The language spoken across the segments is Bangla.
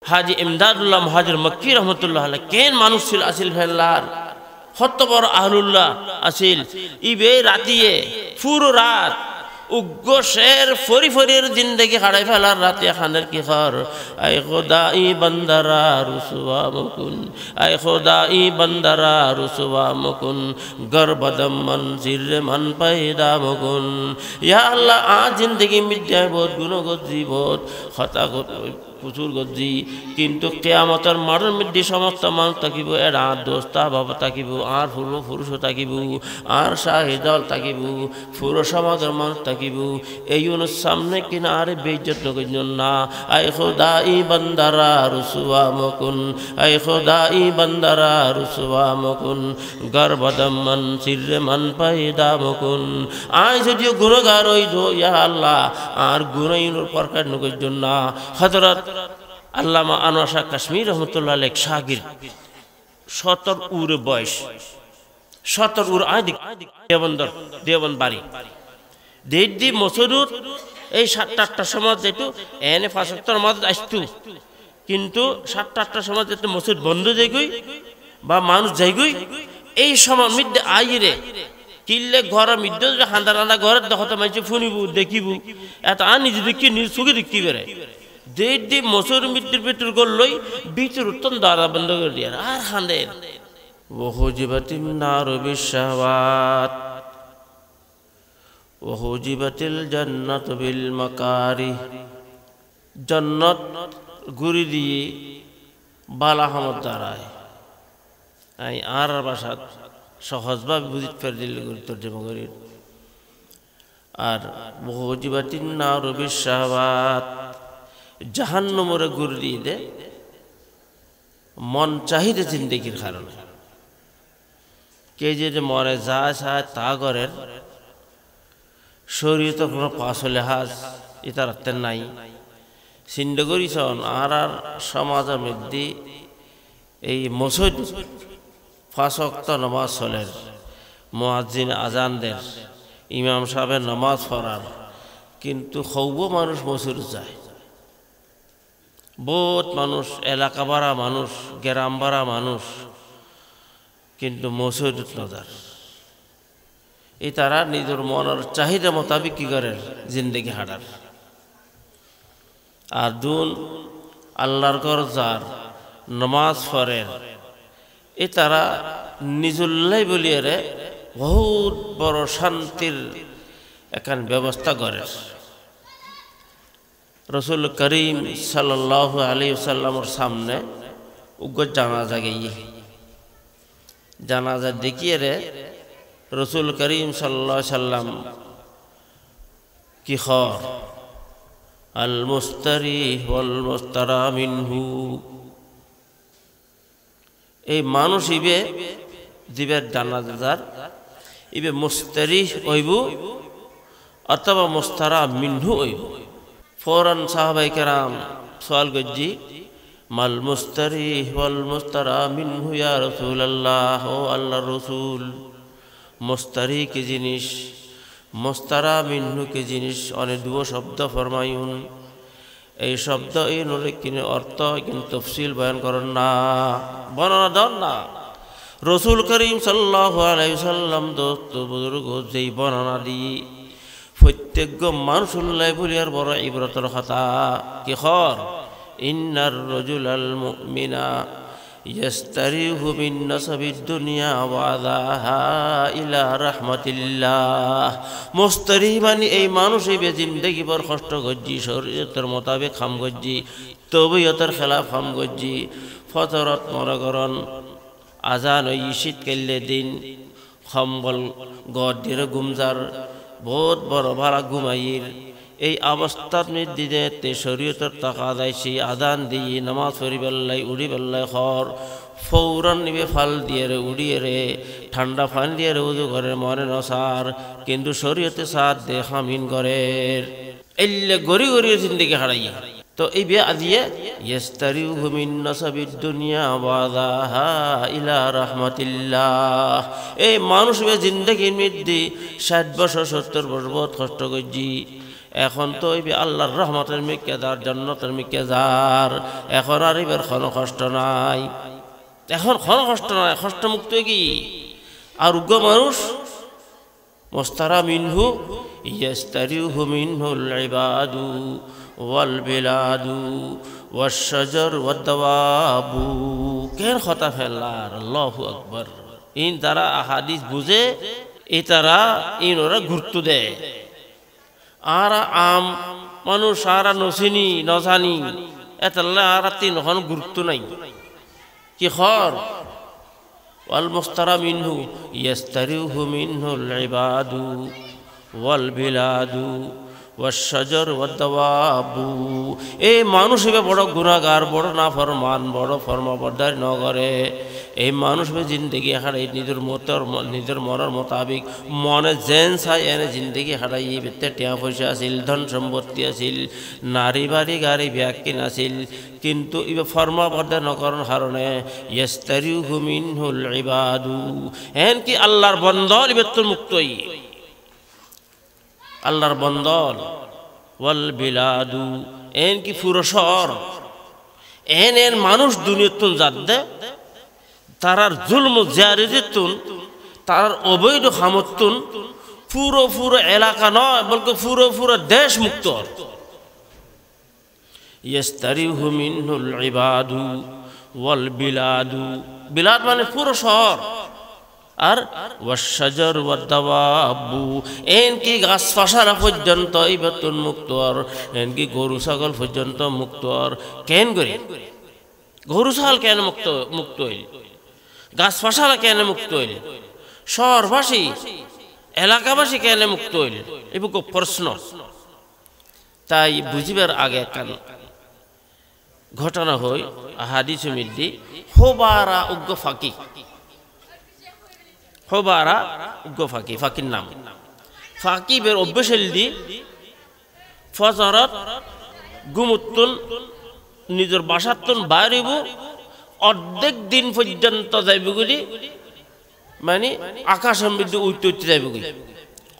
হাজি ইমদাদুল্লাহ মুহাজির মক্কি রহমতুল্লাহ আলাইহি কেন মানুষ ছিল আসিল ফেল্লার কত বড় আহলুল্লাহ আসিল ইবে রাতিয়ে পুরো রাত উগ্র শের ফরি ফরির জিন্দগি হারাই ফেলার রাতে খানের কি খর আই খোদাই বন্দারা রুসুয়া মুকুন আই খোদাই বন্দারা রুসুয়া মুকুন গর্বদম মনজির মন পয়দা মুকুন ইয়া আল্লাহ আ জিন্দগি মিদ্যায় বহুত গুণগত জীবত খতা প্রচুর গজ্জি কিন্তু কেয়ামতের মাঠের মধ্যে সমস্ত মানুষ থাকিব এর আর দোস্তা বাবা থাকিব আর পুরুষ থাকিব আর শাহিদল থাকিব পুরো সমাজের মানুষ থাকিব এই সামনে কিনা আরে বেইজ্জত নকরিন না আই খোদাই বান্দারা রুসুয়া মুকুন আই খোদাই বান্দারা রুসুয়া মুকুন গর্বদম মন সিররে মন পয়দা মুকুন আই যদিও গুণগার হই দো ইয়া আল্লাহ আর গুণাইনুর প্রকার নকরিন না হযরত আল্লামা আনোয়ার শাহ কাশ্মীর রহমতুল্লাহ আলাইহি শাগির 70 উর বয়স 70 উর আদিক দেওবন্দ বাড়ি দেড়দি মসুরুর এই 7-8টার সময় যেটু এনে 5-7টার মধ্যে আসতু কিন্তু 7-8টার সময় যেটু মসুর বন্ধ যাইগই বা মানুষ যাইগই এই সময় মধ্যে আইরে কিল্লে ঘরের মধ্যে হান্দারানা ঘরের দেখতে মানুষ শুনিব দেখিব এত আর নিজে দেখি নিজ চোখে দেখতে বেড়ে দেড়দি মসুর মৃত্যুর ভিতর করলই ভিতর উত্তম দ্বারা বন্ধ করে দিয়ে আর হাঁদের ওহুজিবাতিন নারু বিশাওয়াত ওহুজিবাতিল জান্নাতু বিল মাকারিহ জান্নাত গুরি দিয়ে বালা হামত দাঁড়ায় আই আর ভাষাত সহজভাবে বুঝিত ফের দিল তর্জমা করি আর ওহুজিবাতিন নারু বিশাওয়াত জাহান্নামের গুরি দিয়ে দে মন চাহিদা জিন্দেগির কারণে কে যে মনে যা চায় তা করেন শরীয়ত কোনো পাশলে হাজ এটা রাখতে নাই চিন্তা করিছন আর সমাজের মধ্যে এই মসজিদ 5 ওয়াক্ত নামাজ চলের মুয়াজ্জিন আজানদের ইমাম সাহেবের নামাজ পড়ার কিন্তু খুব মানুষ মসজিদ যায় বহুত মানুষ এলাকা বাড়া মানুষ গ্রাম বাড়া মানুষ কিন্তু মসজিদ নজার এই তারা নিজের মনের চাহিদা মোতাবিক কি করেন জিন্দেগি হাঁটার আর দুন আল্লাহর ঘর যার নমাজ পড়েন এই তারা নিজুল্লাই বলিয়ে বহুত বড় শান্তির এখান ব্যবস্থা করে রসুল করিম সাল্লাল্লাহু আলাইহি ওয়াসাল্লামের সামনে উগ্র জানাজা গিয়ে জানাজা দেখিয়ে রসুল করিম সাল্লাল্লাহু আলাইহি ওয়াসাল্লাম কি খবর আল মুস্তারি ওয়াল মুস্তারা মিনহু এই মানুষ ইবে জীবের জানাজার ইবে মুস্তারি হইব অথবা মুস্তারা মিনহু হইব ফৌরান সাহাবায়ে কেরাম সওয়াল গজ্জি মাল মুস্তারি ওয়াল মুস্তারা মিনহু ইয়া রাসূলুল্লাহ ও আল্লাহর রাসূল মুস্তারি কি জিনিস মুস্তারা মিনহু কি জিনিস অনেক দুটো শব্দ ফরমায়ুন এই শব্দ এই নরে কিনে অর্থ কিন্তু তফসিল বয়ান করেন না বর্ণনা দেন না রসুল করিম সাল্লাল্লাহু আলাইহি ওয়াসাল্লাম দোস্ত বুজুর্গ যেই বর্ণনা দিয়ে প্রত্যেক মানুষ উল্লাই বলিয়ার বড় ইবরতের কথা কি খর ইন্নার রাজুলাল মুমিনা ইয়াস্তারিহু মিন নাসাবিদ দুনিয়া ওয়া আযাহা ইলা রাহমাতিল্লাহ মুস্তারি মানে এই মানুষ এই জিন্দেগি ভর কষ্ট গজ্জি শরীয়তের মোতাবেক খাম গজ্জি তবিয়তের খেলাফ খাম গজ্জি ফজরত মরগরন আজান ওই শীতকালে দিন খম্বল গড় দিয়ে গুমজার বহুত বড় ভাড়া ঘুমাইর এই অবস্থার দিনে তে শরীয়তের টাকা দেয় সেই আদান দিয়ে নামাজ পড়ি বেল্লাই উড়ি বেল্লাই খর ফৌরান নিবে ফাল দিয়ে উড়িয়ে ঠান্ডা ফান দিয়ে উজু করে মনে নসার কিন্তু শরীয়তে সাথ দে হামিন করে এলে গড়ি গড়িয়ে জিন্দিগি হারাইয়া তো এই বিয়ে আজিয়ে ইস্তারিহু মিন নাসাবিদ দুনিয়া ওয়া আযাহা ইলা রাহমাতিল্লাহ এই মানুষ বে জিন্দেগির মধ্যে 60 বছর 70 বছর বহুত কষ্ট করছি এখন তো ওই আল্লাহর রহমতের মিকেদার জান্নাতের মিকেদার এখন আর এবার কোনো কষ্ট নাই এখন কোনো কষ্ট নাই কষ্ট মুক্ত কি আর উগ্র মানুষ মুস্তারা মিনহু ইয়াস্তারিহু মিনহুল ইবাদু ওয়াল বিলাদু ওয়াশ শাজার ওয়াদ দাওয়াবু কেন কথা ফেলার আল্লাহু আকবার ইন তারা হাদিস বুঝে এই তারা ইনরা গুরুত্ব দেয় আর আম মানুষ আর নসিনি নজানি এতলা আর তিন হন গুরুত্ব নাই কি খর ওয়াল মুস্তারা মিনহু ইয়াস্তারিহু মিনহুল ইবাদু ওয়াল বিলাদু ওয়াশ শাজার ওয়াদ দাওয়াবু এই মানুষ হবে বড় গুনাহগার বড় নাফরমান বড় ফরমাবরদারি ন করে এই মানুষ জিন্দগি হারাই নিজের মনের মোতাবিক মনে জেন চাই এনে জিন্দগি হারাই বেতে টিয়া পয়সা আছিল ধন সম্পত্তি আছিল নারী বাড়ি গাড়ি ব্যাকিন আছিল কিন্তু ইবে ফরমাবরদারি নকরণ কারণে ইয়াস্তারিহু মিনহুল ইবাদু এন কি আল্লাহর বন্দর ইবেত মুক্তই আল্লাহর বন্দর ওয়াল বিলাদু এন কি ফুরসর এন মানুষ দুনিয়াতুন যাদ্দে তারার জুলম জারিতুন তারার অবৈধ খামতুন পুরো এলাকা নয় বলকে পুরো দেশ মুক্ত ইয়াস্তারিহু মিনহুল ইবাদু ওয়াল বিলাদু বিলাদ মানে পুরো শহর আর ওয়াশ শাজার ওয়াদ দাওয়াবু এন কি গাছ ফাসারা পর্যন্ত ইবাতুন মুক্ত আর এন কি গরু ছাগল পর্যন্ত মুক্ত আর কেন করে গরু ছাগল কেন মুক্ত হইল গাছ ফাসারা কেন মুক্ত হইল শহরবাসী এলাকাবাসী কেন মুক্ত হইল এগুলো প্রশ্ন তাই বুঝিবার আগে কান ঘটনা হই হাদিসে মিদ্দি হোবারা উগ্র ফাঁকি হোবারা উগ্র ফাঁকি ফাঁকির নাম ফাঁকি বের অভ্যাসেল দি ফজরত গুমুত্তুন নিজের বাসাতুন বাইরিব অর্ধেক দিন পর্যন্ত যাইব গুলি মানে আকাশের মধ্যে উঠতে যাইব গুলি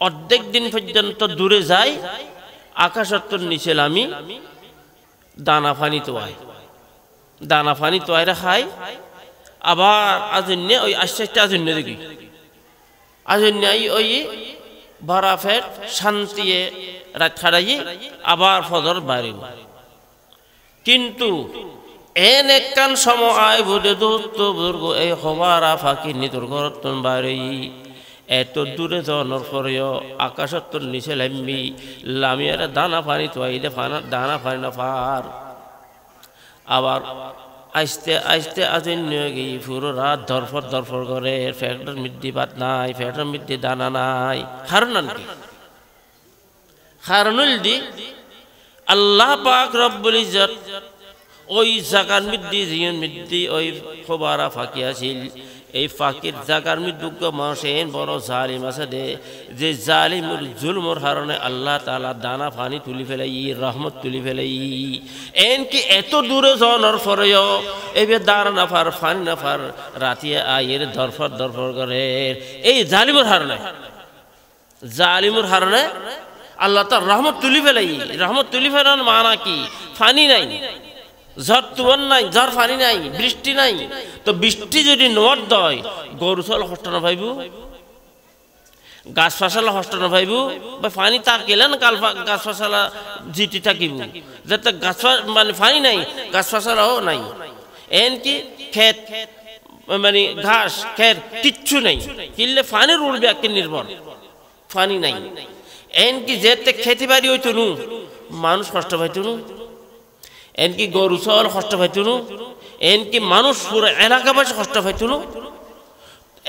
অর্ধেক দিন পর্যন্ত দূরে যাই আকাশের নিচে আমি দানা পানি তোয়াইরা খাই আবার আজন্য ওই আস্তে আস্তে আজন্য দেখি আজন্য ওই ভরা ফের শান্তিয়ে রাত খাড়াই আবার ফজর বাড়িব কিন্তু এন একখান সময় বোধে দূরত্ব বুর্গ এই হবারা ফাঁকি নিতর ঘরতন বাড়ি এত দূরে জনের পরেও আকাশত্তর নিচে লামিয়ারে দানা পানি তোয়াইলে দানা পানি না ফার আবার আস্তে আস্তে আজন্য গিয়ে পুরো রাত ধরফর করে ফ্যাক্টর মৃদ্ধি ভাত নাই ফ্যাক্টর মৃদ্ধি দানা নাই কারণ কি কারণুল দি আল্লাহ পাক রব্বুল ইজ্জত ওই জাগার মৃদ্ধি জিয়ন মৃদ্ধি ওই খোবারা ফাঁকি আছিল এই ফাঁকির জাগার মৃত্যুজ্ঞ মানুষের বড় জালিম আছে দে যে জালিমুর জুলমর কারণে আল্লাহ তাআলা দানা পানি তুলি ফেলাই রহমত তুলি ফেলাই এনকি এত দূরে জনের পরেও এবার দানা নাফার ফানি নাফার রাতিয়ে আয়ের দরফর করে এই জালিমুর কারণে আল্লাহ তার রহমত তুলি ফেলাই রহমত তুলি ফেলার মানা কি ফানি নাই ঝড় তুফান নাই ঝড় পানি নাই বৃষ্টি নাই তো বৃষ্টি যদি নোয়ার দয় গরু ছাগল কষ্ট না পাইব গাছ ফাসালা কষ্ট না পাইব বা পানি তাকিলেন কাল গাছ ফাসালা জিটি থাকিব যাতে গাছ মানে পানি নাই গাছ ফাসালাও নাই এনকি ক্ষেত মানে ঘাস ক্ষেত কিচ্ছু নাই কিনলে পানির উড়বে একে নির্ভর পানি নাই এনকি যেতে খেতে বাড়ি হইতো নু মানুষ কষ্ট পাইতো নু এনকি গরু ছাগল কষ্ট পাইতো নু এনকি মানুষ পুরো এলাকাবাসী কষ্ট পাইতো নু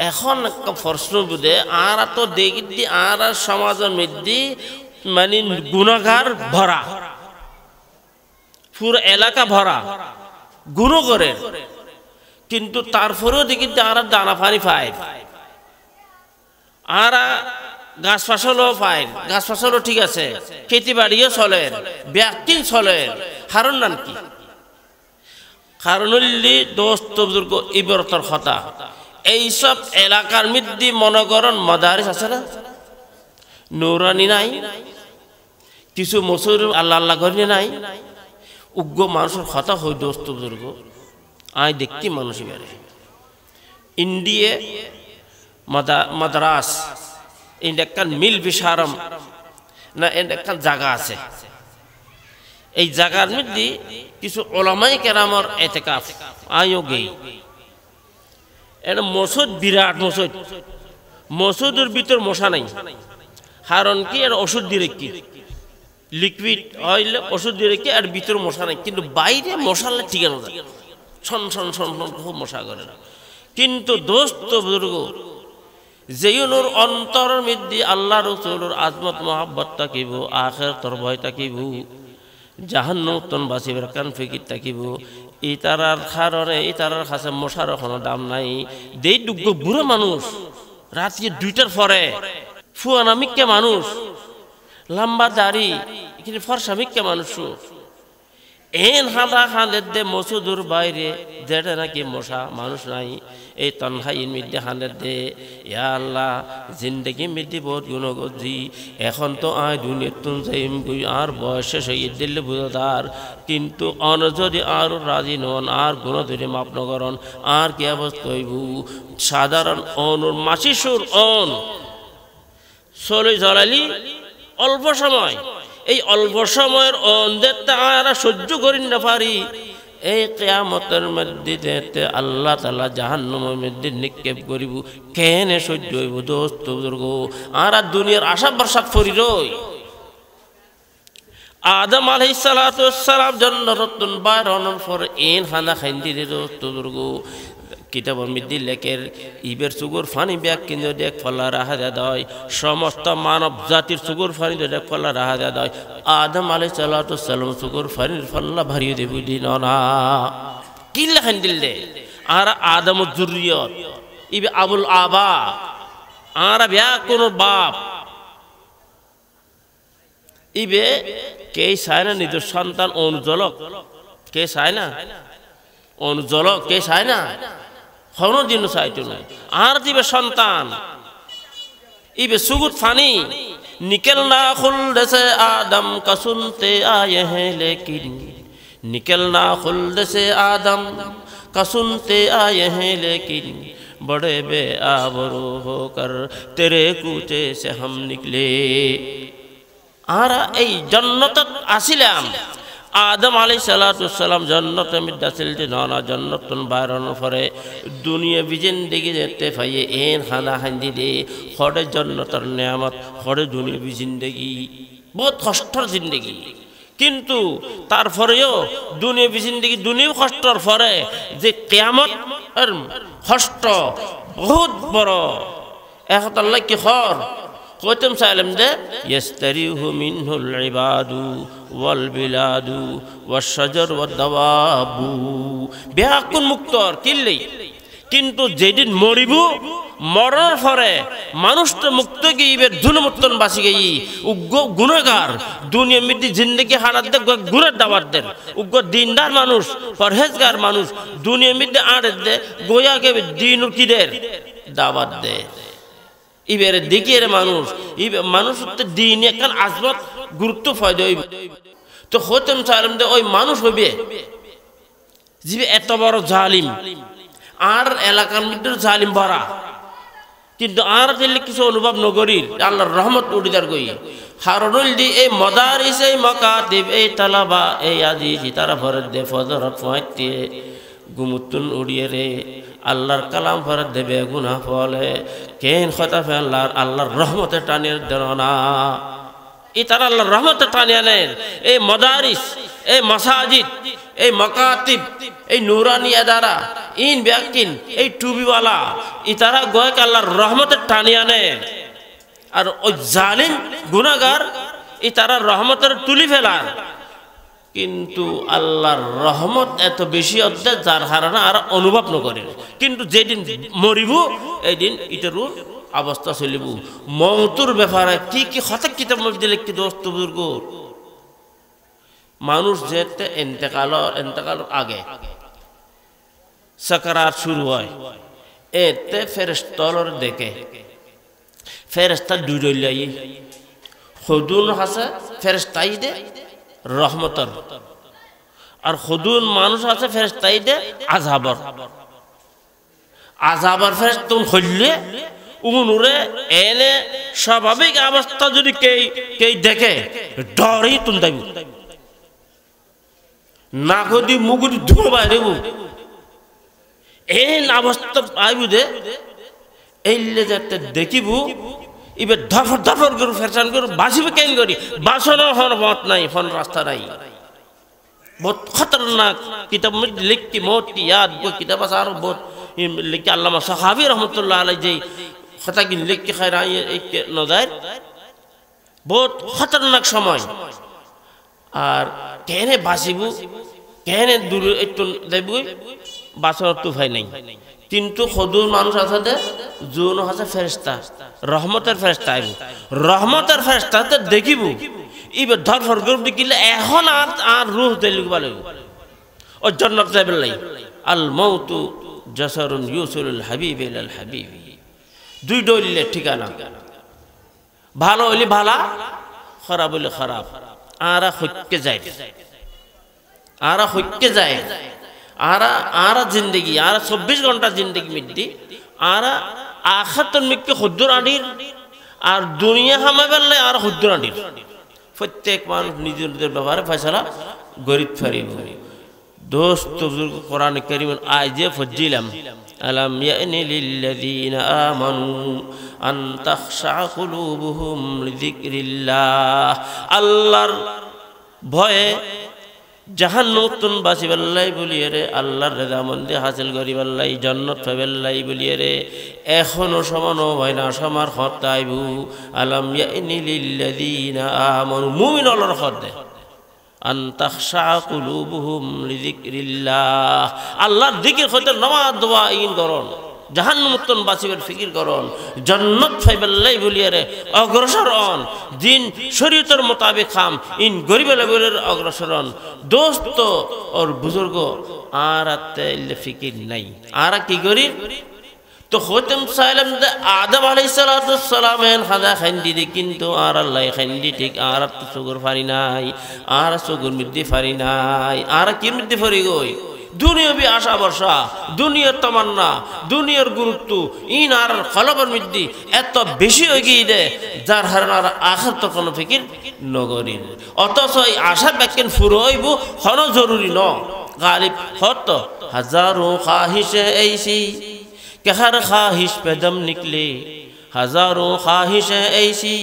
এখন প্রশ্ন বুঝে আর তো দেখি আর সমাজের মধ্যে মানে গুণাগার ভরা পুরো এলাকা ভরা গুণ করে কিন্তু তারপরেও দেখি আর দানা পানি পায় আর গাছ ফাসলও পায় গাছ ফাসলও ঠিক আছে খেতে বাড়িও চলে ব্যাকিং চলে কারণ নাম কি কারণ দোস্ত বুজুর্গ ইবরতর কথা এইসব এলাকার মধ্যে মনে করেন মাদারিস আছে না নুরানি নাই কিছু মসুর আল্লাহ আল্লাহ করি নাই উগ্র মানুষের কথা হই দোস্ত বুজুর্গ আয় দেখতি মানুষ বেড়ে ইন্ডিয়া মাদ্রাস একটা মিল বিশারম না একটা জায়গা আছে এই জায়গার মধ্যে কিছু ওলামাই কেরামর এতেকাফ আয়ও গেই এটা মসুদ বিরাট মসুদ মসুদের ভিতর মশা নাই কারণ কি এর ওষুধ দিয়ে কি লিকুইড অয়েল ওষুধ দিয়ে রেখে আর ভিতরে মশা নাই কিন্তু বাইরে মশালে ঠিকানো যায় ছন ছন ছন খুব মশা করে না কিন্তু দোস্ত বুজুর্গ যেইনোর অন্তরের মধ্যে আল্লাহ রসুলের আজমত মহাব্বত থাকিব আখিরাতের ভয় থাকিব জাহান্নাম তন বাঁচিবার কান ফিকির থাকিব ইতারার কারণে ইতারার কাছে মশার কোনো দাম নাই দেই দুগ্গ বুড়ো মানুষ রাতে 2টার পরে ফুয়ানা মিক্কা মানুষ লম্বা দাড়ি এখানে ফর্সা মিক্কা মানুষ এন হাঁদা খাঁদের দে মসুদুর বাইরে যেটা নাকি মশা মানুষ নাই এই তনহাইয়ের মধ্যে হাঁদের দে ইয়া আল্লাহ জিন্দগি মধ্যে বহুত গুণগজি এখন তো আয় দুনিয়ার তুন যাইম গুই আর বয়স শেষ হয়ে দিল্লি বুঝাদার কিন্তু অন যদি আর রাজি নন আর গুণ ধরে মাপ নগরণ আর কি অবস্থা হইব সাধারণ অনুর মাসিসুর অন চলে জ্বলালি অল্প সময় এই অল্প সময়ের অন্ধের তারা সহ্য করি না পারি এই কিয়ামতের মধ্যে আল্লাহ তাআলা জাহান্নামের মধ্যে নিক্ষেপ করিব কেনে সহ্য হইব দোস্ত বুজুর্গ আর দুনিয়ার আশা বর্ষা করি রই আদম আলাইহিস সালাতু ওয়াস সালাম জান্নাতুন বাইরানোর পর এন খানা খাইন্দি রে দোস্ত বুজুর্গ কিতাবের মধ্যে লেখের ইবের সুগুর ফানি ব্যাগ কিন্তু দেখ ফলা রাহা দেয় সমস্ত মানব জাতির সুগুর ফানি দেখ ফলা রাহা দেয় আদম আলাইহিস সালাতু ওয়াস সালাম সুগুর ফানির ফল্লা ভারিয়ে দেবি দিন না কি লেখেন দিলে আর আদমের জুরিয়ত ইবে আবুল আবা আর ব্যাগ কোন বাপ ইবে কে চায় না নিজের সন্তান অনুজলক কে চায় না অনুজলক কে চায় না কোনো দিন চাইতো না আর দিবে সন্তান ইবে সুগুত ফানি নিকেল না খুল দেছে আদম কা সুনতে আয়ে हैं लेकिन निकल ना खुल देसे आदम का सुनते आए हैं लेकिन बड़े बेआबरू होकर तेरे कूचे से हम निकले আর এই জান্নাতত আসিলাম আদম আলাইহিস সালাতু ওয়াস সালাম জান্নাতের মধ্যে ছিলেন না জান্নাতুন বাইরানোর পরে দুনিয়া জিন্দেগি যেতে পাইয়ে এন খানা খান্দি দে খড়ে জান্নাতের নিয়ামত খড়ে দুনিয়া জিন্দেগি বহুত কষ্টের জিন্দেগি কিন্তু তারপরেও দুনিয়া জিন্দেগি দুনিয়া কষ্টের পরে যে কিয়ামত এর কষ্ট বহুত বড় এখন আল্লাহ কি খর কইতম সালাম দে ইস্তারিহু মিনহুল ইবাদু ওয়াল বিলাদু ওয়াশ শাজার ওয়াদ দাওয়াবু বেয়াকুন মুক্তর কিল্লি কিন্তু যেদিন মরিব মরার পরে মানুষ তো মুক্ত গিয়ে ধুনমুক্তন বাসি গিয়ে উগ্র গুণাগার দুনিয়ার মধ্যে জিন্দগি হারাত দে গুণের দাওয়াত দেন উগ্র দিনদার মানুষ পরহেজগার মানুষ দুনিয়ার মধ্যে আড়ে দে গোয়াকে দিন কিদের দাওয়াত দে ইবের দিকের মানুষ মানুষ দিন একখান আজমত গুরুত্ব ফায়দা হইব তো হতেম সালাম দে ওই মানুষ হইবে যে এত বড় জালিম আর এলাকার মধ্যে জালিম ভরা কিন্তু আর দিলে কিছু অনুভব নগরীর আল্লাহর রহমত উড়িদার গই হারুল দি এই মাদারিস এই মাকাতিব এই তালাবা এই আজি তারা ফরদ দে ফজরত ফাইতে গুমুতুন উড়িয়ে রে আল্লাহর কালাম ফরদ দেবে গুনাহ ফলে কেন কথা ফেলার আল্লাহর রহমতে টানিয়ে দেন না এই তারা আল্লাহর রহমতে টানিয়ে নেন এই মাদারিস এই মাসাজিদ এই মাকাতিব এই নুরানি আদারা ইন ব্যাকিন এই টুবিওয়ালা ইতারা গয়ক আল্লাহর রহমতে টানিয়ে নেন আর ওই জালিম গুনাহগার ইতারা রহমতের তুলি ফেলার কিন্তু আল্লাহর রহমত এত বেশি অধ্যায় যার হারানা আর অনুভব নকরে কিন্তু যেদিন মরিব এই দিন ইটারু অবস্থা চলিব মওতুর ব্যাপারে কি কি হঠাৎ কিতাব মধ্যে লিখতে দোস্ত বুজুর্গ মানুষ যেতে ইন্তেকাল আগে সাকারাত শুরু হয় এতে ফেরেশতার দেখে ফেরেশতা দুইলাই খুদুন হাসে ফেরেশতাই দে রহমতর, আর খুদুন মানুষ আছে ফেরেশতাই দে আযাবর। আযাবর ফেরেশতা হইলে উনুরে এনে স্বাভাবিক অবস্থা যদি কেই দেখে ডরই তুল দেব, না কদি মুগুরি ধুয়ে বাইরে এই অবস্থা পাইব দে এইলে যাতে দেখিব এবার ধফর ধফর করে ফেরসান করে বাঁচিবে কেন করি, বাঁচানোর হন পথ নাই, হন রাস্তা নাই। बहुत खतरनाक किताब में लिख की मौत की याद वो किताब सारा बहुत लिख के अल्लामा सहाबी रहमतुल्लाह अलैह जी खता की लिख के खैर एक नज़र बहुत खतरनाक समय और कहने बासिबू कहने दूर एक देबू बासर तो भाई नहीं किंतु खुदूर मानुष आसा दे जोनो हासे फरिश्ता रहमतेर फरिश्ता आइबू रहमतेर फरिश्ता ते देखिबू इबे धरफर ग्रुप दिखिले এখন আর রূহ দেলিক বলে ও জান্নাত যাবেন লাই আল মাউতু জাসারুন ইউসুলুল হাবিব ইলাল হাবিবি দুই দলিলে ঠিকানা ভালো হইলে ভালা খারাপ হইলে খারাপ আরা হইকে যায় आरा जिंदगी आरा 24 घंटा जिंदगी मिट्टी आरा आखिरत मिक्के खुद्दुर आडिर और दुनिया हमें बल्ले आरा खुद्दुर आडिर प्रत्येक मानुष निजेर निजेर ব্যাপারে ফয়সালা গরিব ফরিব दोस्त बुजुर्ग कुरान करीम आयजे फजिलम अलम यानी लिल्लज़ीना आमनू अन तखशा कुलूबुहुम लिज़िक्रिल्लाह अल्लाहर भये জাহান্নামতুন বাসিবাল্লাই বলিয়ে রে আল্লাহর রেজামন্দি হাসিল করিবাল্লাই জান্নাত পাইবাল্লাই বলিয়ে রে এখনো সমানো হয় না সমার খতাইবু আলাম ইয়ানি লিল্লাযীনা আমানু মুমিন আল্লাহর খতে আন তাখশা কুলুবুহুম লিযিক্রিল্লাহ আল্লাহর জিকির হতে নামাজ দোয়া ইন করন জাহান্নামতুন বাসিবার ফিকির করন জান্নাত পাইবাল্লাই বলিয়ে রে অগ্রসর হন দিন শরীয়তের মোতাবেক খাম ইন গরিব লেভেলের অগ্রসর হন दोस्त और बुजुर्गो आरते फिकिर नहीं आरा की गरीब तो खुतम सालम दे आदम अलैहिस्सलाम एन खादा खंडी दे किंतु आरा लाई खंडी ठीक आरा तो सुगर फारी नाई आरा सुगर मिद्दी फारी नाई आरा की मिद्दी फारी गोई दुनिया भी आशा वर्षा दुनिया तमन्ना दुनिया गुरुत्व इन आर खलबर मिद्दी एत बेशी हो गई दे जार हरनार आखिर तो कोनो फिकिर नगरी अथच आशा बैकेन फुरइबू हन जरूरी न गालिब हत हजारों ख्वाहिश ऐसी कि हर ख्वाहिश पे दम निकले हजारों ख्वाहिश ऐसी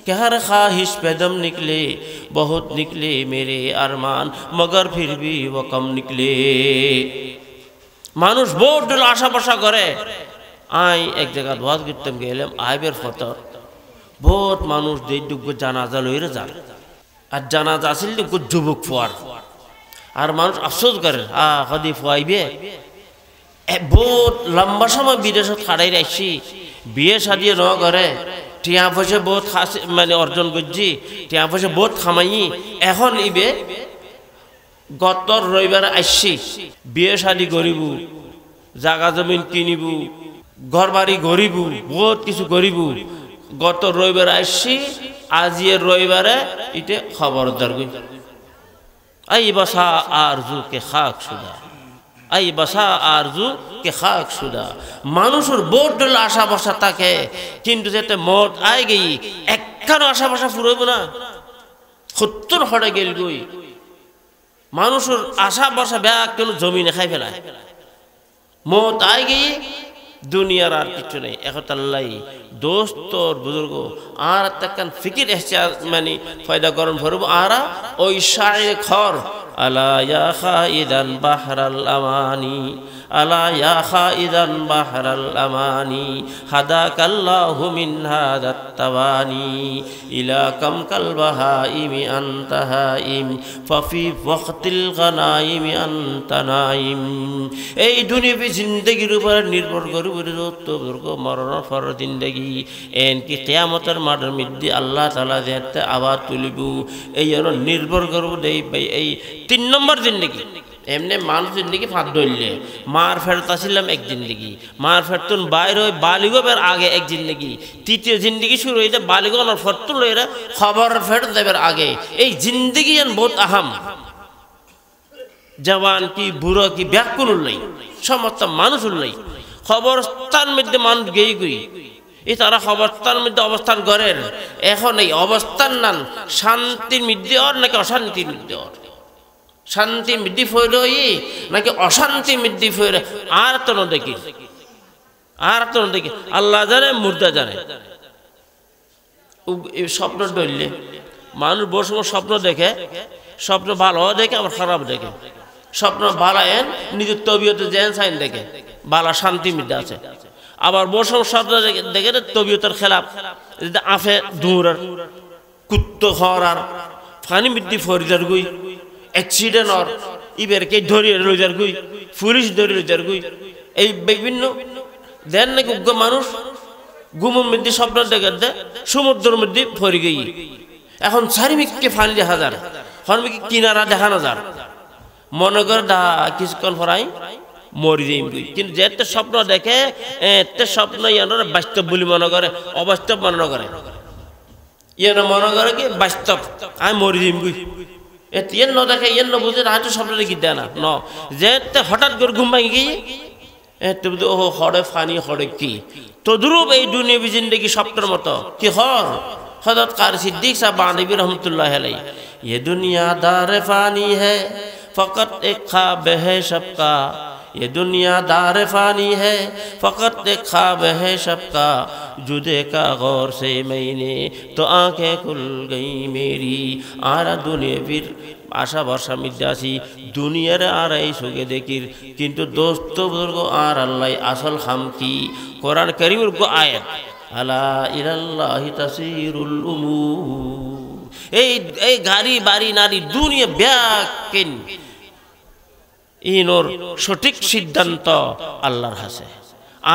कि हर ख्वाहिश पे दम निकले बहुत निकले मेरे अरमान मगर फिर भी वो कम निकले मानुष बहुत डल आशा बशा करे आई एक जगह दुआ करतम गेलम आइबेर फतर बहुत मानुष दे दुग জানাজা লইরে যায় আর জানাজা আসিল দুগ যুবক ফুয়ার আর মানুষ আফসোস করে কদি ফুয়াইবে বহুত লম্বা সময় বিদেশত খাড়াই রাখছি বিয়ে শাদিয়ে ন করে টিয়া পয়সা বহুত মানে অর্জন করছি টিয়া পয়সা বহুত খামাই এখন ইবে গত রবিবার আসছি বিয়ে শাদি করিবু জায়গা জমিন কিনিবু ঘর বাড়ি গরিবু বহুত কিছু করিবু গত রবিবার আসছি আজিয়ের রবিবারে ইতে খবরদার গই আই বসা আরজু কে খাক শুদা আই বসা আরজু কে খাক শুদা মানুষের বহুত আশা বসা থাকে কিন্তু যেতে মত আই গই একখানো আশা বসা ফুরইব না 70 হড়ে গেল গই মানুষের আশা বসা ব্যাগ কেন জমিনে খাই ফেলায় মত আই গই दुनियार आर किच्छु नहीं एक अल्लाह दोस्त और बुजुर्ग आर तकन फिकिर एहतियाज मानी फायदा करन फरब आरा ओई शायर खर अला या खाइदन बहरल अमानी अला या खाइदन बहरल अमानी हदाकल्लाहु मिन हादत तवानी इला कम कल बहाइम अंतहाइम फफी वक्तिल गनाइम अंतनाइम ए दुनिया जिंदगी ऊपर निर्भर कर दोस्त बुजुर्ग मरण फर जिंदगी एन की क़यामतर माडर मिद्दी अल्लाह ताला देते आवाज तुलिबू ए निर्भर करबू दे भाई 3 नंबर जिंदगी এমনি মানুষ জিন্দগি ফাঁদ ধরলে মার ফেরত আসিলাম এক জিন্দগি, মার ফেরতুন বাইর হয়ে বালিগবের আগে এক জিন্দগি, তৃতীয় জিন্দগি শুরু হইতে বালিগনের ফেরতুন লইরা খবর ফেরত দেবের আগে এই জিন্দগি বহুত আহাম। জওয়ান কি বুড়ো কি ব্যাকুল উল্লাই সমস্ত মানুষ উল্লাই খবরস্থান মধ্যে মানুষ গেই গই এই তারা খবরস্থান মধ্যে অবস্থান করেন। এখন এই অবস্থান নান শান্তির মধ্যে অর নাকি অশান্তির মধ্যে অর, শান্তি মৃদ্ধি ফইর নাকি অশান্তি মৃদ্ধি ফইর আর তো দেখি, আর তো দেখি আল্লাহ জানে মুর্দা জানে। এই স্বপ্ন ডরলে মানুষ বহু সময় স্বপ্ন দেখে, স্বপ্ন ভালো দেখে আবার খারাপ দেখে। স্বপ্ন ভালো এন নিজের তবিয়তে জেন সাইন দেখে ভালো শান্তি মৃদ্ধা আছে, আবার বহু সময় স্বপ্ন দেখে তবিয়তের খেলাফ আফে দূরার কুত্ত হরার ফানি মৃদ্ধি ফরিদার গুই অ্যাক্সিডেন্ট অর ইবের কে ধরিয়ে রোজার গুই পুলিশ ধরে রোজার গুই এই বিভিন্ন দেন নাকি উগ্র মানুষ গুমের মধ্যে স্বপ্ন দেখে দে সমুদ্রের মধ্যে ফরি গই। এখন চারিমিককে ফানি দেখা যার হরমিকে কিনারা দেখানো যার মনে করে দা কিছুক্ষণ ফরাই মরি যাই, কিন্তু যেতে স্বপ্ন দেখে এতে স্বপ্ন ইয়ানোর বাস্তব বলে মনে করে, অবাস্তব মনে করে। ইয়ানো মনে করে কি বাস্তব আমি মরি যাই গুই, ইয়ে ন দেখে ইয়ে ন বুঝে রাত স্বপ্ন দেখি দেয় না ন যেতে হঠাৎ করে ঘুম ভাঙি গিয়ে এতে বুঝে ও হরে ফানি হরে কি তদ্রুপ এই দুনিয়া জিন্দেগি স্বপ্নের মতো কি হর। হযরত কারি সিদ্দিক সাহেব বাঁধবী রহমতুল্লাহ আলাইহি ये दुनिया दार फानी है फ़कत एक ख्वाब है सबका, ये दुनिया दार फानी है फ़कत एक ख्वाब है सबका, जो देखा गौर से मैंने तो आंखें खुल गई मेरी। आरा दुनिया फिर आशा भरसा मिजासी दुनियार आराई सुगे देखिर किन्तु दोस्त बुजुर्ग आर अल्लाह असल हम की कुरान करीमेर को आयत अला इलाल्लाहि तसीरुल उमूर। এই গাড়ি বাড়ি নারী দুনিয়া ব্যাকিন ইনোর সঠিক সিদ্ধান্ত আল্লাহর কাছে।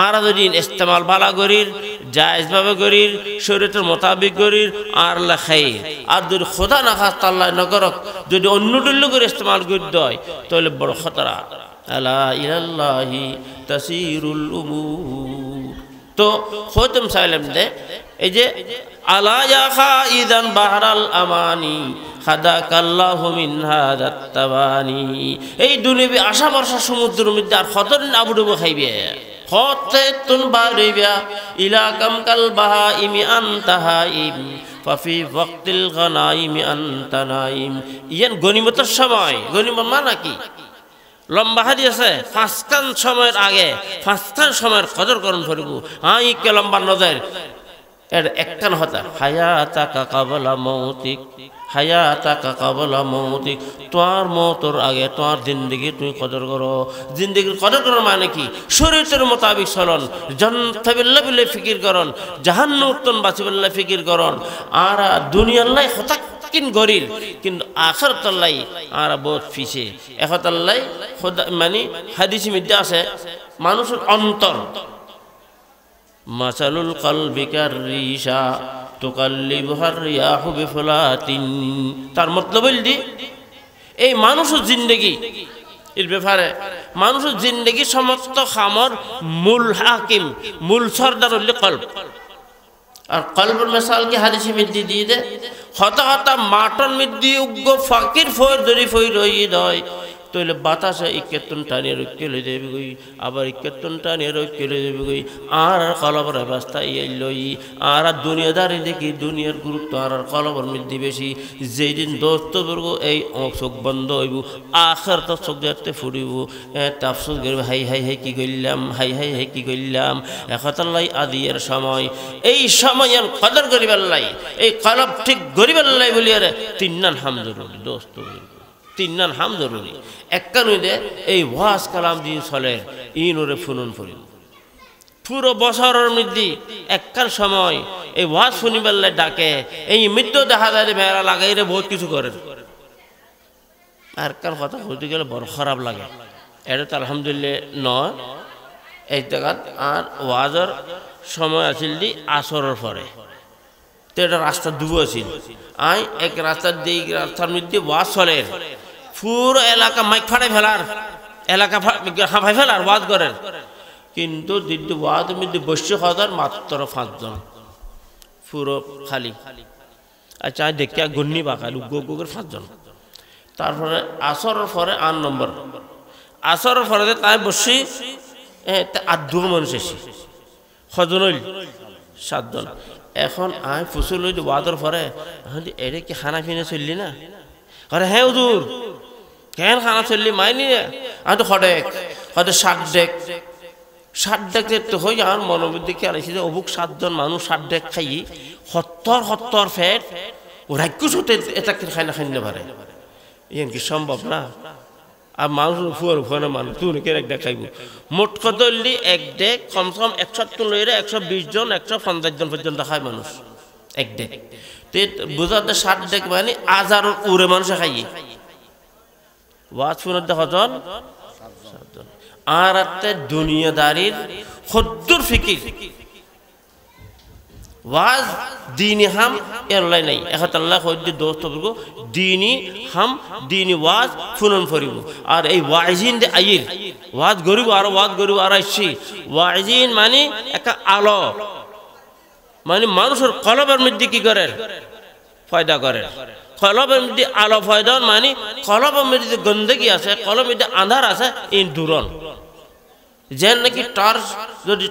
আর যদি ইস্তেমাল ভালো করির জায়েজভাবে করির শরীয়তের মোতাবিক করির আর আল্লাহ খাইর, আর যদি খোদা না খাস্তা আল্লাহ নগরক যদি অন্য ডুল্ল করে ইস্তেমাল করে দেয় তাহলে বড় খতরা। আলা ইলাল্লাহি তাসিরুল উমুর। তো খোদম সাইলাম দে এই যে আলা ইয়া খাইদান বাহরাল আমানি খাদাকাল্লাহু মিন হাদাত তাবানি, এই দুনিয়াবি আশা ভরসা সমুদ্রের মধ্যে আর কতদিন আবুডুবু খাইবে হতে তুন বারিবা ইলা কামকাল বাহাইমি আনতাহাইম ফাফি ওয়াক্তিল গনাইমি আনতানাইম। ইয়ান গনিমতের সময়, গনিমত মানে কি লম্বা হাদি আছে পাঁচখান সময়ের আগে পাঁচখান সময়ের কদর করণ করিব আই কে লম্বা নজর এর একখান হতা হায়াতাকা কাবলা মৌতিক, হায়াতাকা কাবলা মৌতিক, তোমার মৌতর আগে তোমার জিন্দগি তুমি কদর করো। জিন্দগির কদর করার মানে কি শরীয়তের মোতাবিক চলন, জান্নাতাবিল্লাহ বিল্লাহ ফিকির করন, জাহান্নামতন বাঁচিবিল্লাহ ফিকির করন। আর দুনিয়াল্লাহ হতাক কিন গরির কিন্তু আখিরাতাল্লাহ আর বহুত ফিসে একতাল্লাহ খোদা মানে হাদিসে মধ্যে আছে মানুষের অন্তর মাসালুল কলবি কাররিশা তুকাল্লিবুহার রিয়াহু বিফুলাতিন। তার মতলব হইল এই মানুষের জিন্দেগি এর ব্যাপারে মানুষের জিন্দেগি সমস্ত খামর মূল হাকিম মূল সরদার হইল কলব। আর কলবের মিসাল কি হাদিসে মধ্যে দিয়ে দে হতা হতা মাটন মধ্যে উগ্র ফাকির ফয়ের ধরি ফই রই দয় তাহলে বাতাসে ইকেতন টানিয়ে রইকেলে দেবে গই, আবার ইকেতন টানিয়ে রইকেলে দেবে গই। আর কলবর অবস্থা এই লই আর দুনিয়াদারি দেখি দুনিয়ার গুরুত্ব আর কলবর মধ্যে বেশি। যেই দিন দোস্তবর্গ এই চোখ বন্ধ হইব আখের তো চোখ দেখতে ফুরিব তাফসুস করবে হাই হাই হাই কি করলাম, হাই হাই হাই কি করলাম। একতাল্লাই আদিয়ের সময় এই সময় কদর করিবাল্লাই এই কলব ঠিক গরিবাল্লাই বলিয়ার তিন্নান হাম জরুরি দোস্ত, তিন্নান হাম জরুরি। এককানুদে এই ওয়াজ কালাম দিন চলে ইনোরে ফুনন ফুরি পুরো বছরের মধ্যে একখান সময় এই ওয়াজ শুনিবার ডাকে এই মৃত্যু দেখা যায় মেয়েরা লাগাই রে বহুত কিছু করে। আর কার কথা হইতে গেলে বড় খারাপ লাগে। এটা তো আলহামদুলিল্লাহ নয় এই জায়গাত। আর ওয়াজের সময় আছিল দি আসরের পরে তো এটা রাস্তা দুবো আছিল আই এক রাস্তার দিয়ে রাস্তার মধ্যে ওয়াজ চলে পুরো এলাকা মাইক ফাটাই ফেলার এলাকা হাঁপাই ফেলার ওয়াজ করেন কিন্তু দিদি ওয়াজ মধ্যে বসে খাওয়ার মাত্র 5 জন পুরো খালি আচ্ছা দেখে গন্নি বাঁকাল গোগের 5 জন তারপরে আসরের পরে 8 নম্বর আসরের পরে তাই বসি 8 মানুষ এসে কজন হইল 7 জন এখন আয় ফুসুল হইল ওয়াজের পরে এটা কি খানা পিনা চললি না আরে হ্যাঁ হুজুর কেন খানা চললি মাইনি না আমি তো হডেক 60 ডেক তো হই আমার মনোবুদ্ধি কি আলাইছি যে অবুক 7 জন মানুষ 60 ডেক খাই 70 ফেট ও রাক্ষস হতে এটা খাই না খাইতে পারে ইয়ান কি সম্ভব না আর মানুষ ফুয়ার মানুষ তুই কে এক ডেক খাইব মোট কত হইলি এক ডেক কমসে কম 170 লইরে 120 জন 150 জন পর্যন্ত খায় মানুষ এক ডেক তে বুঝাতে 60 ডেক মানে হাজার উরে মানুষ খাই ওয়াজ শুনে দেখো জন 7 জন আর আতে দুনিয়াদারির খদ্দুর ফিকির ওয়াজ দীনি হাম এরলাই নাই এখন আল্লাহ কইতে দোস্ত বলগো দীনি হাম দীনি ওয়াজ ফুনন ফরিব আর এই ওয়াইজিন দে আইর ওয়াজ গরিব আর আইছি ওয়াইজিন মানে একটা আলো মানে মানুষের কলবের মধ্যে কি করে ফায়দা করে কলবের মধ্যে আলো ফায়দা মানে কলবের মধ্যে গন্ধগি আছে কলবের মধ্যে আঁধার আছে এই দূরন যেন নাকি টর্চ যদি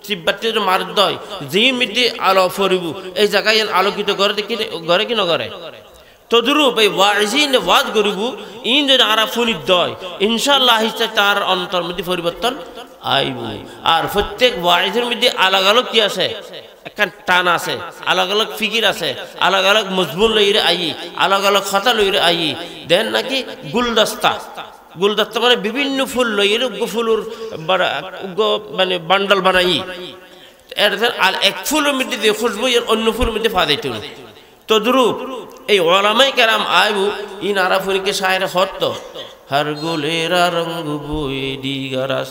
চিবাতি যদি মার দেয় যেই মধ্যে আলো ফরিব এই জায়গায় আলোকিত করে ঘরে কি নগরে তদরূপ এই ওয়াজিন ওয়াজ করিব ইন যদি আরা ফুনিত দেয় ইনশাআল্লাহ হিসেবে তার অন্তর মধ্যে পরিবর্তন আইব আর প্রত্যেক ওয়াজির মধ্যে আলাগ আলাগ কি আছে একটা টান আছে আলাগ আলাগ ফিকির আছে আলাগ আলাগ মজবুল লইরে আই আলাগ আলাগ কথা লইরে আই দেন নাকি গুলদস্তা মানে বিভিন্ন ফুল লইরে ফুলুর মানে বান্ডাল বানাই এর এক ফুলের মধ্যে দিয়ে খুশবু এর অন্য ফুলের মধ্যে ফা দিত তদ্রূপ এই ওলামায়ে কেরাম আইবু ইন আরাফুনিকে শায়রে হত हर गुलेरा रंग बोए दीगरस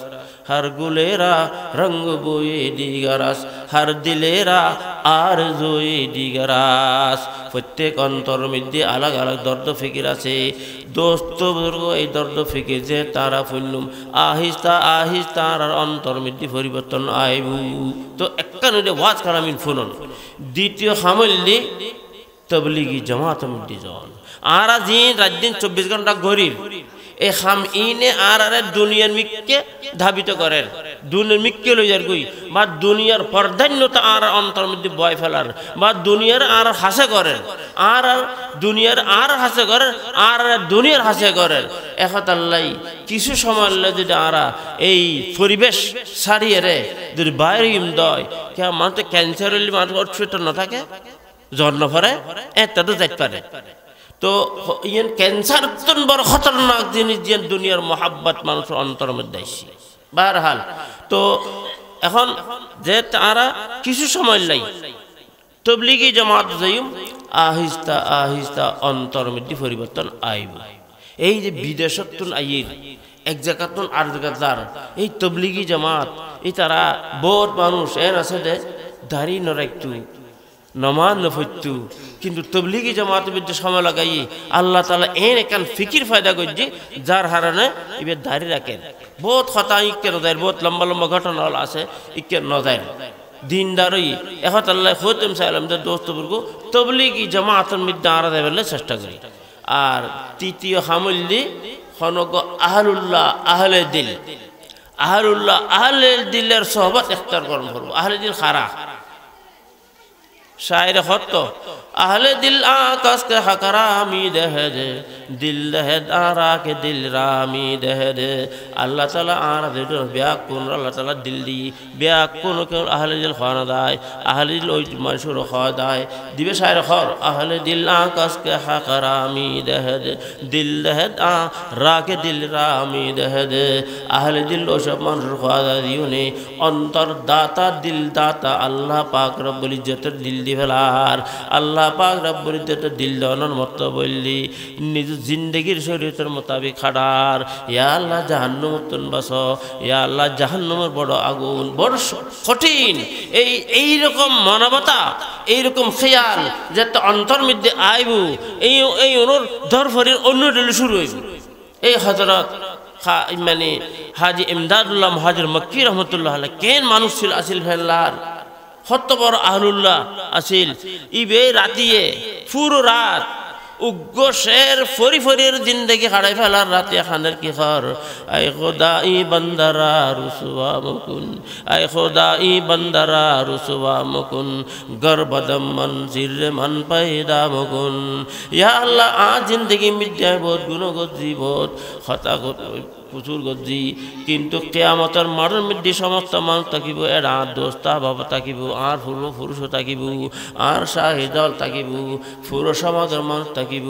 हर गुलेरा रंग बोए दीगरस हर दिलेरा आरज़ोए दीगरस प्रत्येक अंतर मध्य अलग अलग दर्द फिकिर आछे दोस्त बुजुर्ग এই দর্দ ফিকির যে তারা ফুললুম আহিস্তা আহিস্তা আর অন্তর মধ্যে পরিবর্তন আইবু তো একখানে ওয়াজ কালামিন ফুনন দ্বিতীয় হামললি তবলিগি জামাত মধ্যে জন আর দিন রাত দিন 24 ঘন্টা গরিব এই খাম ইনে আর দুনিয়ার মিককে ধাবিত করেন দুনিয়ার মিককে লই যার কই বা দুনিয়ার পর্দান্যতা আর অন্তর মধ্যে বয় ফেলার বা দুনিয়ার আর হাসে করেন আর দুনিয়ার আর হাসে করেন আর দুনিয়ার হাসে করেন এখন আল্লাহ কিছু সময় যদি আর এই পরিবেশ সারিয়ে রে যদি বাইরে ইমদয় কে মানুষ ক্যান্সার হইলে মানুষ অসুস্থ না থাকে জন্ম পরে এটা তো যাইতে পারে তো ইয়ান ক্যান্সার তো বড় খতরনাক জিনিস যে দুনিয়ার মোহাব্বত মানুষের অন্তর মধ্যে আইছে বারহাল তো এখন যে তারা কিছু সময় লাই তবলিগি জামাত যাইম আহিস্তা আহিস্তা অন্তর মধ্যে পরিবর্তন আইব এই যে বিদেশতুন আইর এক জায়গাতুন আর জায়গাদার এই তবলিগি জামাত এই তারা বহুত মানুষ এর আছে যে দাড়ি নরাইতু নমাজ নফইতু কিন্তু তবলিগি জামাতের মধ্যে সময় লাগাই আল্লাহ তাআলা এন একান ফিকির ফায়দা করছে যার হারানে ইবে দাড়ি রাখেন বহুত কথা ইকে নজার বহুত লম্বা লম্বা ঘটনা আছে ইকে নজার দিনদারই এখন আল্লাহ খোতম সালামদের দোস্তবর্গ তবলিগি জামাতের মধ্যে আরা দেবেলে চেষ্টা করি আর তৃতীয় হামুল্লি খনগ আহলুল্লাহ আহলে দিল আহলুল্লাহ আহলে দিলের সোহবত ইখতিয়ার করুন করব আহলে দিল খারা शायर खत अहले दिल आकाश के हकरामी दह दे दिल दह दारा के दिल रामी दह दे अल्लाह ताला आरा दे ब्याकुन अल्लाह ताला दिल दी ब्याकुन के अहले दिल खाना दाय अहले दिल ओइ मशहूर खा दाय दिबे शायर खर अहले दिल आकाश के हकरामी दह दे दिल दह दारा के दिल रामी दह दे अहले दिल ओ सब मशहूर खा दियोने अंतर दाता दिल दाता अल्लाह पाक रब्बुल इज्जत दिल দিবেলার আল্লাহ পাক রব্বুল ইজ্জত দিল দানোর মত বললি নিজ জিন্দেগীর শরীয়তের মোতাবেক খাড়ার ইয়া আল্লাহ জাহান্নামতুন বাস ইয়া আল্লাহ জাহান্নামের বড় আগুন বড় কঠিন এই রকম মানবতা এই রকম খেয়াল যে অন্তর মধ্যে আইবু এই অনুর ধরফরির অন্য শুরু হইব এই হযরত মানে হাজী ইমদাদুল্লাহ মুহাজির মক্কি রহমতুল্লাহ আলাইহি কেন মানুষ ছিল আসিল ফেল্লার কত বড় আহলুল্লাহ আসিল ইবে রাতিয়ে পুরো রাত উগ্র শের ফরি ফরির জিন্দগি হারাই ফেলার রাতে খানের কি খর আই খোদাই বন্দারা রুসুয়া মুকুন আই খোদাই বন্দারা রুসুয়া মুকুন গর্বদম মনজির মন পয়দা মুকুন ইয়া আল্লাহ আ জিন্দগি মিদ্যায় বহুত গুণগত জীবত খতা প্রচুর গজ্জি কিন্তু কেয়ামতের মাঠের মধ্যে সমস্ত মানুষ থাকিব এর আর দোস্তা বাবা থাকিব আর পুরুষ থাকিব আর শাহিদল থাকিব পুরো সমাজের মানুষ থাকিব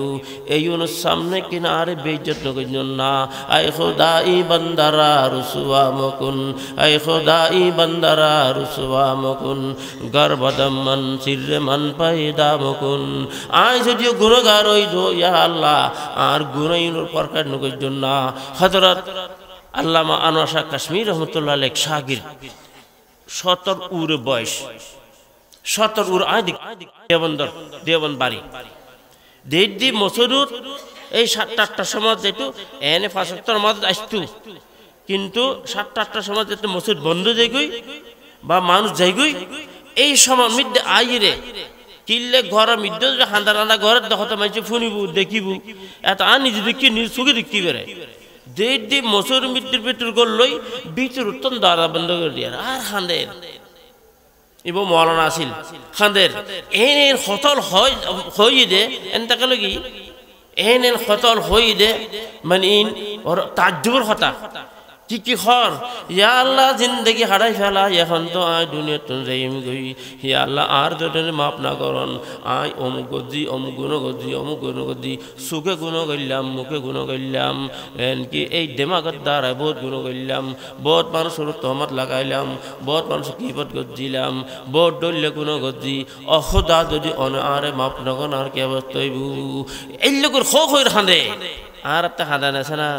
এই সামনে কিনা আরে বেইজ্জত নকরিন না আই খোদাই বান্দারা রুসুয়া মুকুন আই খোদাই বান্দারা রুসুয়া মুকুন গর্বদম মন সিররে মন পয়দা মুকুন আই যদিও গুণগার হই দো ইয়া আল্লাহ আর গুণাইনুর প্রকার নকরিন না হযরত আল্লামা আনোয়ার শাহ কাশ্মীর রহমতুল্লাহ আলাইহি শাগির 70 উর বয়স 70 উর আদিক দেওবন্দ বাড়ি দেড়দি মসুরুর এই 7-8টার সময় যেটু এনে 5-7টার মধ্যে আসতু কিন্তু 7-8টার সময় যেটু মসুর বন্ধ যাইগই বা মানুষ যাইগই এই সময় মধ্যে আইরে কিল্লে ঘরের মধ্যে হান্দারানা ঘরের দেখতে মানুষ শুনিব দেখিব এত আর নিজে দেখি নিজ চোখে দেখতে বেড়ে দেড়দি মসুর মৃত্যুর ভিতর করলই ভিতর উত্তম দ্বারা বন্ধ করে দিয়ে আর খান্দের ইবো মৌলানা আসিল খান্দের এনের হতল হই দে এনতাকে লগি এনের হতল হই দে মানে ইন ওর তাজ্জুবের কথা কি খর ইয়া আল্লাহ জিন্দগি হারাই ফেলা এখন তো আয় দুনিয়া তো যাইম গই ইয়া আল্লাহ আর যদি মাপ না করন আয় অমুক গজি অমুক গুণ গজি অমুক গুণ গজি সুখে গুণ করলাম মুখে গুণ করলাম এনকি এই দেমাগত দ্বারায় বহুত গুণ করলাম বহুত মানুষের তহমত লাগাইলাম বহুত মানুষ কিপত গজিলাম বহুত ডললে গুণ গজি অসদা যদি আরে মাপ না করেন আর কি অবস্থা হইব এই লোকের খোখ হয়ে খাঁদে আর একটা খাঁদা নেছে না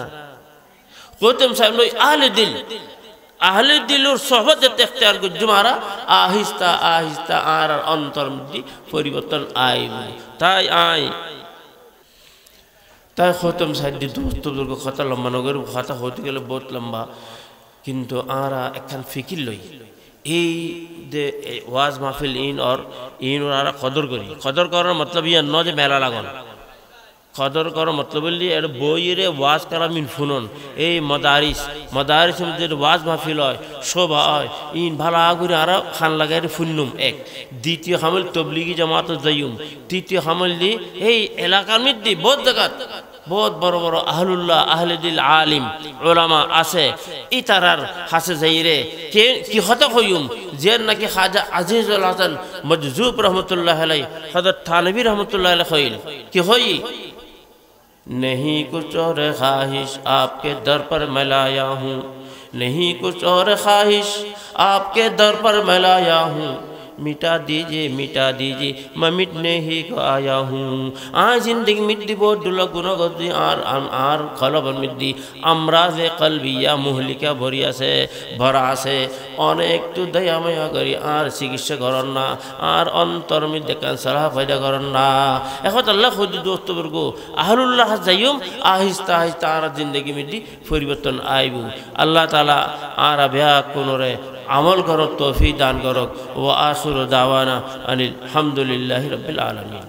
কোতম সাহেব লই আহলে দিলুর সোহবত ইখতিয়ার করতে মারা আহিস্তা আহিস্তা আর অন্তর মধ্যে পরিবর্তন আইব তাই খতম সাহেব দোস্তদের কথা লম্বা নগর কথা হতে গেলে বহুত লম্বা কিন্তু আরা একখান ফিকির লই এই যে ওয়াজ মাহফিল ইন আর কদর করার মতলব ইয়া ন যে মেলা লাগন কদর করার মতলব বললি এর বইরে ওয়াজ করা মিন শুনুন এই মদারিস মধ্যে ওয়াজ মাহফিল হয় শোভা হয় ইন ভালো আগুরে আর খান লাগাই ফুন্নুম এক দ্বিতীয় হামল তবলিগি জামাত যাইম তৃতীয় হামল দি এই এলাকার মধ্যে বহুত জায়গা বহুত বড় বড় আহলুল্লাহ আহলে দিল আলিম উলামা আছে ই তারার হাসে যাইরে কি হতা হইম যে নাকি খাজা আজিজুল হাসান মজজুব রহমতুল্লাহ আলাইহি হযরত থানভী রহমতুল্লাহ আলাইহি কইল কি হই नहीं कुछ और ख्वाहिश आपके दर पर मैं लाया हूँ नहीं कुछ और ख्वाहिश आपके दर पर मैं लाया हूँ मिटा दीजिए मैं मिटने ही को आया हूँ आज जिंदगी मिट्टी बहुत दुला गुना गद्दी आर कलबन मिट्टी अमराज़े कल्बिया मुहलिका भरिया से भरा से अनेक तो दया माया करी आर चिकित्सा करन ना आर अंतर मिट्टी कैंसर फायदा करन ना এখন আল্লাহ খুদ দোস্তবর্গ আহলুল্লাহ যাইম আহিস্তা আহিস্তা আর জিন্দগি মিट्टी পরিবর্তন আইব আল্লাহ তাআলা আর আবিয়া কোনরে আমল করক তৌফিক দান করক ওয়া আখিরু দাওয়ানা আনিল হামদুলিল্লাহি রাব্বিল আলামিন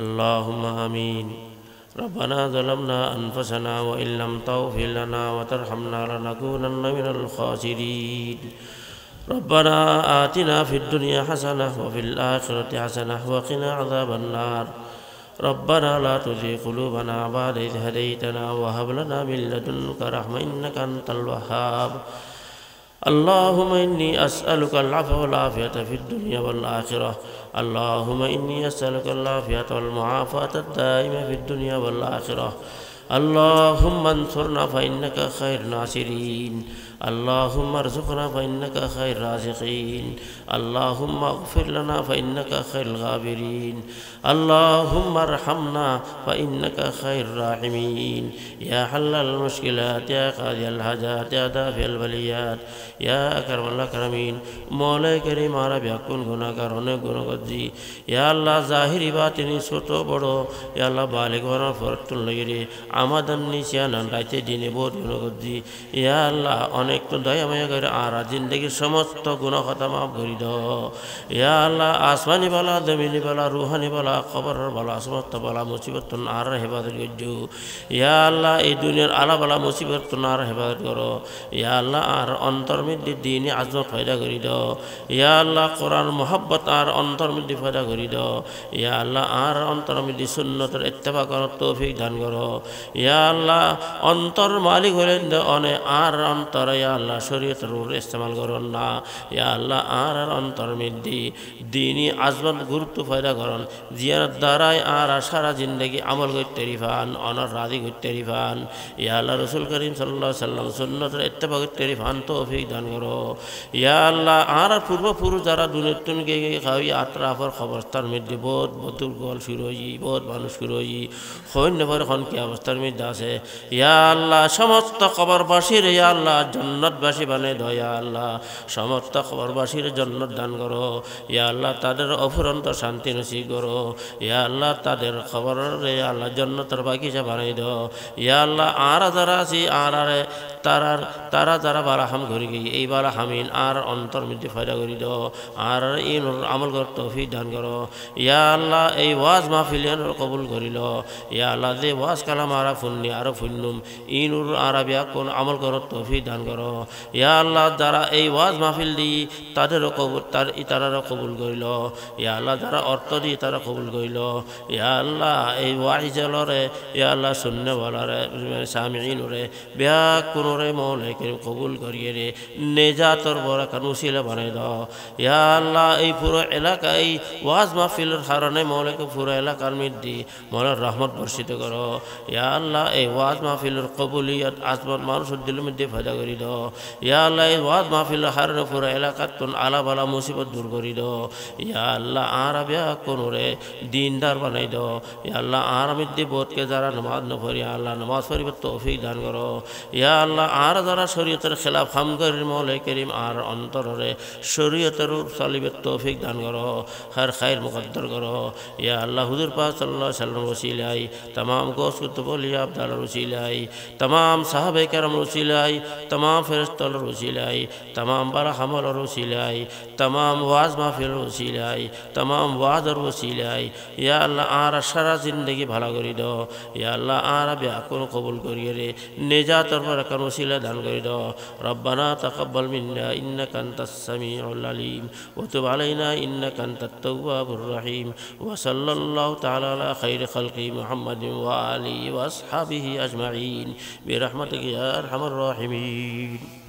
আল্লাহুম্মা আমিন ربنا ظلمنا أنفسنا وإن لم تغفر لنا وترحمنا لنكونن من الخاسرين ربنا آتنا في الدنيا حسنة وفي الآخرة حسنة وقنا عذاب النار ربنا لا تزغ قلوبنا بعد إذ هديتنا وهب لنا من لدنك رحمة إنك أنت الوهاب اللهم إني أسألك العفو والعافية في الدنيا والآخرة اللهم إني أسألك العافية والمعافاة الدائمة في الدنيا والآخرة اللهم انصرنا فإنك خير ناصرين اللهم ارزقنا فإنك خير رازقين اللهم اغفر لنا فإنك خير الغافرين اللهم ارحمنا فإنك خير الراحمين يا حل المشكلات يا قاضي الحاجات يا دافع البليات يا أكرم الأكرمين مولاي كريم عربي أكون গুনাহগার অনেক গুনাহগারজি ইয়া আল্লাহ জাহিরি বাতিনি ছোট বড় ইয়া আল্লাহ বালিগ ওয়ানা ফরতুল লাগি আমাদের নিশানান রাইতে দিনে বোধ করছি ইয়া আল্লাহ অনেক তো দয়া মায়া করে আর জিন্দগির সমস্ত গুনাহ খাতা মাফ করে দাও ইয়া আল্লাহ আসমানি বালা জমিনি বালা রুহানি বালা খবরের বালা সমস্ত বালা মুসিবত আর হেফাজত করছো ইয়া আল্লাহ এই দুনিয়ার আলা বালা মুসিবত আর হেফাজত করো ইয়া আল্লাহ আর অন্তর মধ্যে দিনে আজমত ফায়দা করে দাও ইয়া আল্লাহ কোরআন মোহাব্বত আর অন্তর মধ্যে ফায়দা করে দাও ইয়া আল্লাহ আর অন্তর মধ্যে সুন্নতের ইত্তেবা করার তৌফিক দান করো ইয়া আল্লাহ অন্তর মালিক হলেন অনেক আর অন্তর ইয়া আল্লাহ শরীয়তের উপর ইস্তেমাল করুন না ইয়া আল্লাহ আর অন্তর মধ্যে দিনই আজমত গুরুত্ব ফায়দা করুন জিয়ার দ্বারাই আর সারা জিন্দগি আমল করতে রিফান অনর রাজি করতে রিফান ইয়া আল্লাহ রসুল করিম সাল্লাল্লাহু আলাইহি সাল্লাম সুন্নতের ইত্তেবা করতে রিফান তৌফিক দান করো ইয়া আল্লাহ আর পূর্বপুরুষ যারা দুনিয়ার তুনকে খাওয়ি আত্রাফর খবরস্থার মধ্যে বহুত বতুর গল শুরু হই বহুত মানুষ শুরু হই হইন পরে এখন কি অবস্থার মধ্যে আছে ইয়া আল্লাহ সমস্ত খবরবাসীর ইয়া আল্লাহ জান্নাতবাসী বানাই দাও ইয়া আল্লাহ সমস্ত খবরবাসীর জান্নাত দান করো ইয়া আল্লাহ তাদের অফুরন্ত শান্তি নসিব করো ইয়া আল্লাহ তাদের খবরের ইয়া আল্লাহ জান্নাতের বাগিচা বানাই দাও ইয়া আল্লাহ আর যারা আছি আর তারা যারা বারাহাম ঘুরে গিয়ে এই বারাহামিন আর অন্তর মধ্যে ফায়দা করে দাও আর এই আমল কর তৌফিক দান করো ইয়া আল্লাহ এই ওয়াজ মাহফিল কবুল করিল ইয়া আল্লাহ যে ওয়াজ কালাম আরা ফুন্নি আরো ফুন্নুম ইনুর আরবিয়া কোন আমল কর তৌফিক দান করো ইয়া আল্লাহ যারা এই ওয়াজ মাহফিল দি তাদেরও কবুল তারারও কবুল করিল ইয়া আল্লাহ যারা অর্থ দি তারা কবুল করিল ইয়া আল্লাহ এই ওয়াইজলরে ইয়া আল্লাহ শূন্য বলারে সামিইনরে বিয়া কোনরে মৌলাই করিম কবুল করিয়ে রে নেজাতর বড় কানুশিলা বানাই দাও ইয়া আল্লাহ এই পুরো এলাকায় ওয়াজ মাহফিলের কারণে মৌলাকে পুরো এলাকার মধ্যে মৌলার রহমত বর্ষিত করো ইয়া আল্লাহ এই ওয়াজ মাহফিলের কবুলিয়ত আজমত মানুষের দিলের মধ্যে ফায়দা করে দাও ইয়া আল্লাহ এই ওয়াজ মাহফিলের কারণে পুরো এলাকার কোন আলা বালা মুসিবত দূর করে দাও ইয়া আল্লাহ আর বিয়া কোনরে দিনদার বানাই দাও ইয়া আল্লাহ আর মধ্যে বোধকে যারা নামাজ না পড়ি আল্লাহ নামাজ পড়িবার তৌফিক দান করো ইয়া আল্লাহ আর যারা শরীয়তের খেলাফ হাম করিম মৌলাই করিম আর অন্তরে শরীয়তের সালিবের তৌফিক দান করো হর খায়ের মুকদ্দর করো ইয়া আল্লাহ হুজুর পাক সাল্লাল্লাহু আলাইহি ওয়াসাল্লাম ওসিলাই तमाम गोश कुतुब औलिया अब्दाल वसीलाई तमाम साहबे करम वसीलाई तमाम फरिश्तों वसीलाई तमाम बड़ा हमल और वसीलाई तमाम वाज महफिल वसीलाई तमाम वाज और वसीलाई या अल्लाह आरा सारा जिंदगी भला करी दो या अल्लाह आरा ब्याकुल कबूल करिए रे निजात और बरकत वसीला दान करी दो रब्बना तक़ब्बल मिन्ना इन्नका अंतस समीउल अलीम व तुब अलैना इन्नका अंतत तव्वाबुर रहीम व सल्लल्लाहु तआला अला खैर खल्क़ि मुहम्मद व आलिहि व अस्हाबिहि अजमईन बिरहमतिका या अरहमर राहिमीन।